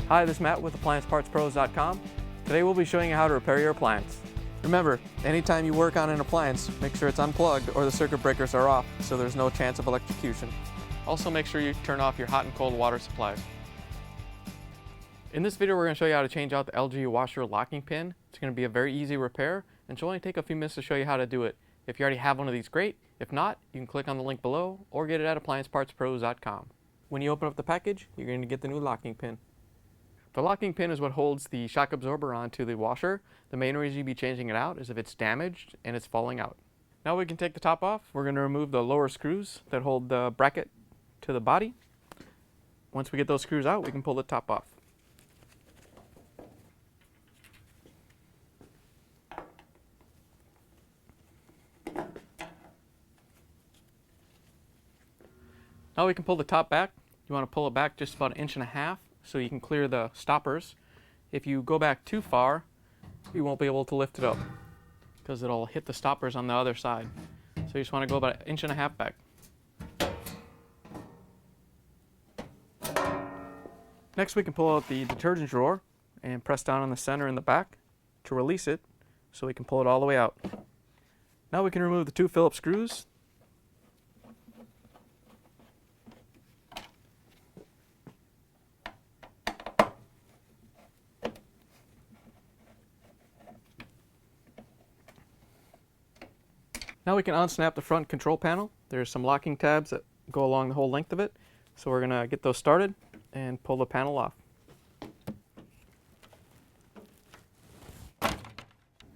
Hi, this is Matt with AppliancePartsPros.com. Today we'll be showing you how to repair your appliance. Remember, anytime you work on an appliance, make sure it's unplugged or the circuit breakers are off so there's no chance of electrocution. Also make sure you turn off your hot and cold water supplies. In this video we're going to show you how to change out the LG washer locking pin. It's going to be a very easy repair and it'll only take a few minutes to show you how to do it. If you already have one of these, great. If not, you can click on the link below or get it at AppliancePartsPros.com. When you open up the package, you're going to get the new locking pin. The locking pin is what holds the shock absorber onto the washer. The main reason you'd be changing it out is if it's damaged and it's falling out. Now we can take the top off. We're going to remove the lower screws that hold the bracket to the body. Once we get those screws out, we can pull the top off. Now we can pull the top back. You want to pull it back just about 1.5 inches so you can clear the stoppers. If you go back too far, you won't be able to lift it up because it'll hit the stoppers on the other side. So you just want to go about 1.5 inches back. Next we can pull out the detergent drawer and press down on the center in the back to release it so we can pull it all the way out. Now we can remove the 2 Phillips screws. Now we can unsnap the front control panel. There's some locking tabs that go along the whole length of it. So we're going to get those started and pull the panel off.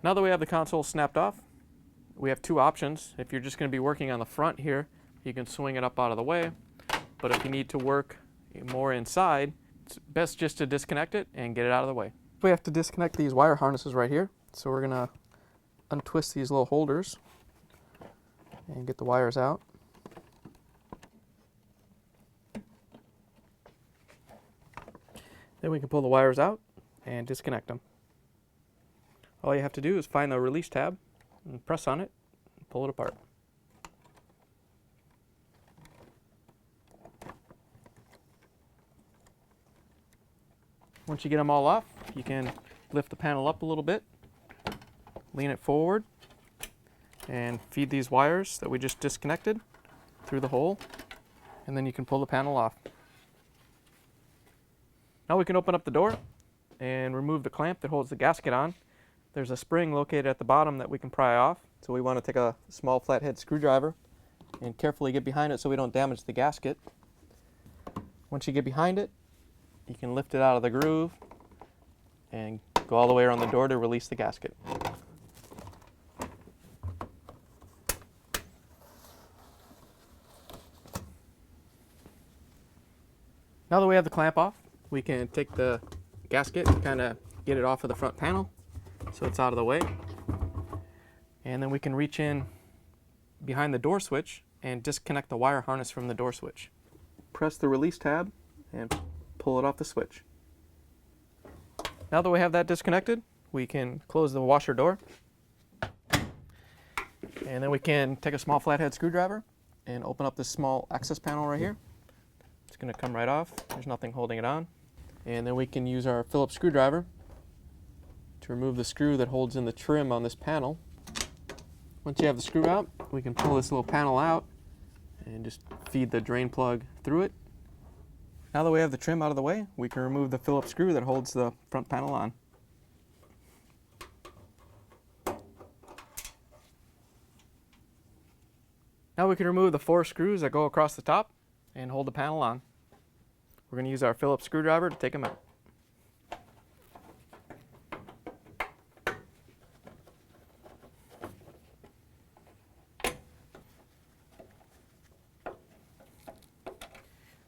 Now that we have the console snapped off, we have 2 options. If you're just going to be working on the front here, you can swing it up out of the way. But if you need to work more inside, it's best just to disconnect it and get it out of the way. We have to disconnect these wire harnesses right here. So we're going to untwist these little holders and get the wires out. Then we can pull the wires out and disconnect them. All you have to do is find the release tab and press on it and pull it apart. Once you get them all off, you can lift the panel up a little bit, lean it forward, and feed these wires that we just disconnected through the hole, and then you can pull the panel off. Now we can open up the door and remove the clamp that holds the gasket on. There's a spring located at the bottom that we can pry off, so we want to take a small flathead screwdriver and carefully get behind it so we don't damage the gasket. Once you get behind it, you can lift it out of the groove and go all the way around the door to release the gasket. Now that we have the clamp off, we can take the gasket and kind of get it off of the front panel so it's out of the way. And then we can reach in behind the door switch and disconnect the wire harness from the door switch. Press the release tab and pull it off the switch. Now that we have that disconnected, we can close the washer door. And then we can take a small flathead screwdriver and open up this small access panel right here. It's going to come right off. There's nothing holding it on. And then we can use our Phillips screwdriver to remove the screw that holds in the trim on this panel. Once you have the screw out, we can pull this little panel out and just feed the drain plug through it. Now that we have the trim out of the way, we can remove the Phillips screw that holds the front panel on. Now we can remove the 4 screws that go across the top and hold the panel on. We're going to use our Phillips screwdriver to take them out.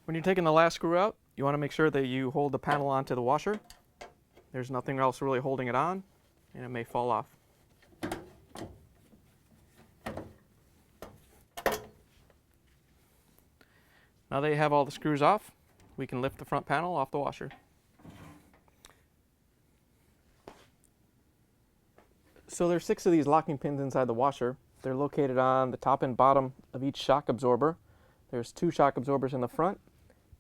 When you're taking the last screw out, you want to make sure that you hold the panel onto the washer. There's nothing else really holding it on, and it may fall off. Now that you have all the screws off, we can lift the front panel off the washer. So there's 6 of these locking pins inside the washer. They're located on the top and bottom of each shock absorber. There's 2 shock absorbers in the front,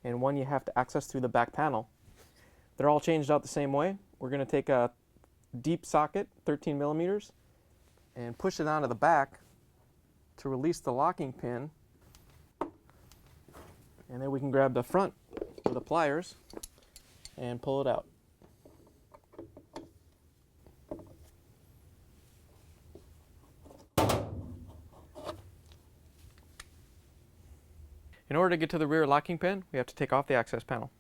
and one you have to access through the back panel. They're all changed out the same way. We're going to take a deep socket, 13 millimeters, and push it onto the back to release the locking pin. And then we can grab the front with the pliers and pull it out. In order to get to the rear locking pin, we have to take off the access panel.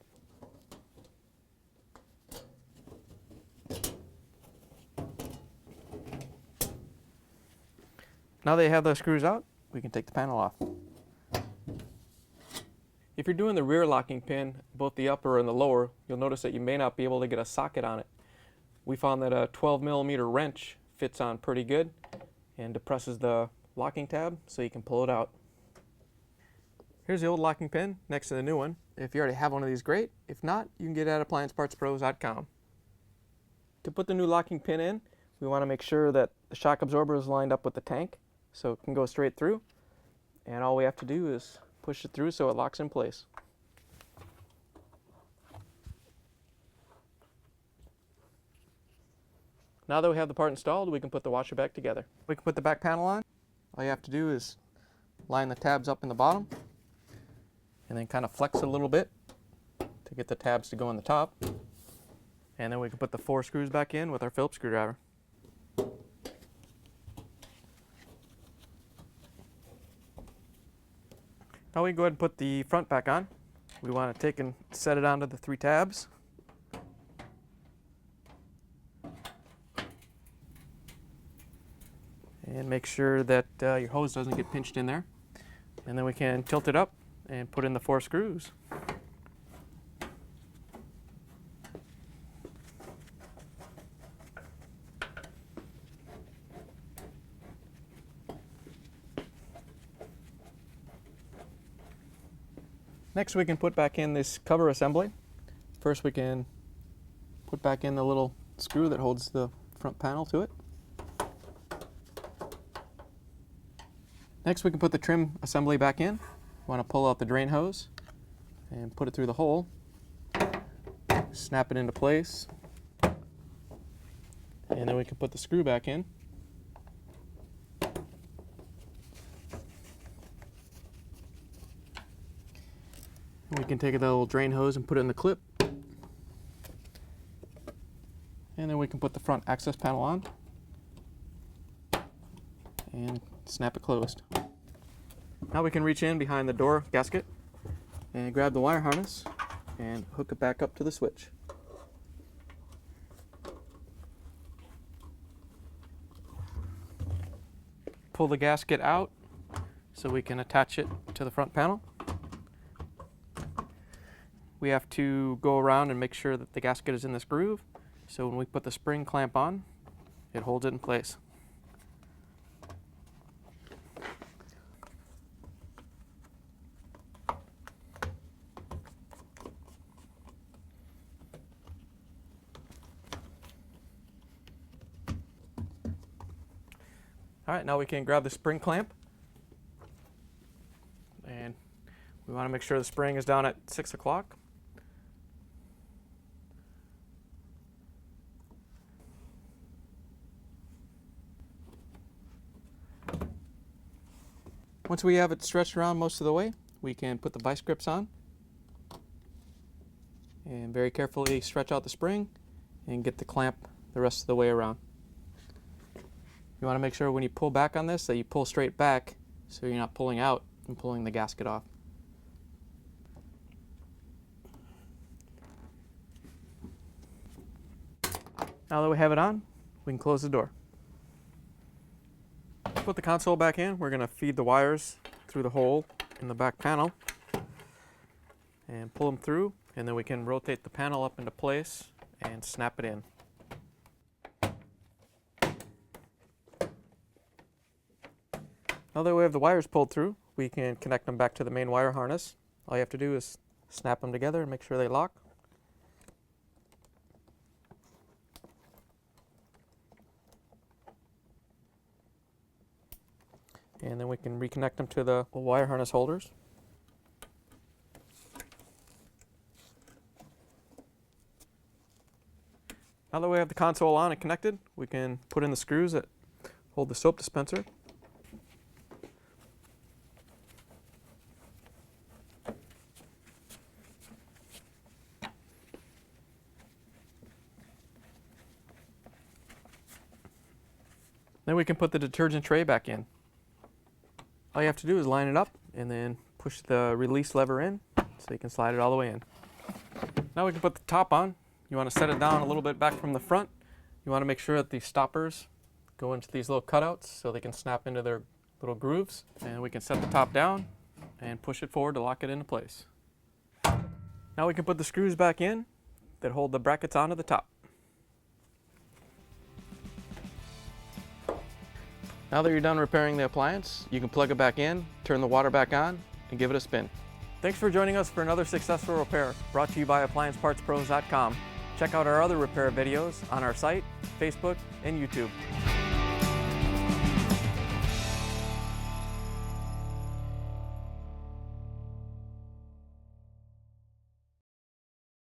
Now that you have those screws out, we can take the panel off. If you're doing the rear locking pin, both the upper and the lower, you'll notice that you may not be able to get a socket on it. We found that a 12 millimeter wrench fits on pretty good and depresses the locking tab so you can pull it out. Here's the old locking pin next to the new one. If you already have one of these, great. If not, you can get it at appliancepartspros.com. To put the new locking pin in, we want to make sure that the shock absorber is lined up with the tank so it can go straight through. And all we have to do is push it through so it locks in place. Now that we have the part installed, we can put the washer back together. We can put the back panel on. All you have to do is line the tabs up in the bottom and then kind of flex it a little bit to get the tabs to go on the top. And then we can put the 4 screws back in with our Phillips screwdriver. Now we can go ahead and put the front back on. We want to take and set it onto the 3 tabs. And make sure that your hose doesn't get pinched in there. And then we can tilt it up and put in the 4 screws. Next we can put back in this cover assembly. First we can put back in the little screw that holds the front panel to it. Next we can put the trim assembly back in. We want to pull out the drain hose and put it through the hole. Snap it into place. And then we can put the screw back in. We can take the little drain hose and put it in the clip. And then we can put the front access panel on and snap it closed. Now we can reach in behind the door gasket and grab the wire harness and hook it back up to the switch. Pull the gasket out so we can attach it to the front panel. We have to go around and make sure that the gasket is in this groove, so when we put the spring clamp on, it holds it in place. All right, now we can grab the spring clamp, and we want to make sure the spring is down at 6 o'clock. Once we have it stretched around most of the way, we can put the vice grips on and very carefully stretch out the spring and get the clamp the rest of the way around. You want to make sure when you pull back on this that you pull straight back so you're not pulling out and pulling the gasket off. Now that we have it on, we can close the door. Put the console back in. We're going to feed the wires through the hole in the back panel and pull them through, and then we can rotate the panel up into place and snap it in. Now that we have the wires pulled through, we can connect them back to the main wire harness. All you have to do is snap them together and make sure they lock. And then we can reconnect them to the wire harness holders. Now that we have the console on and connected, we can put in the screws that hold the soap dispenser. Then we can put the detergent tray back in. All you have to do is line it up and then push the release lever in so you can slide it all the way in. Now we can put the top on. You want to set it down a little bit back from the front. You want to make sure that the stoppers go into these little cutouts so they can snap into their little grooves. And we can set the top down and push it forward to lock it into place. Now we can put the screws back in that hold the brackets onto the top. Now that you're done repairing the appliance, you can plug it back in, turn the water back on, and give it a spin. Thanks for joining us for another successful repair brought to you by AppliancePartsPros.com. Check out our other repair videos on our site, Facebook, and YouTube.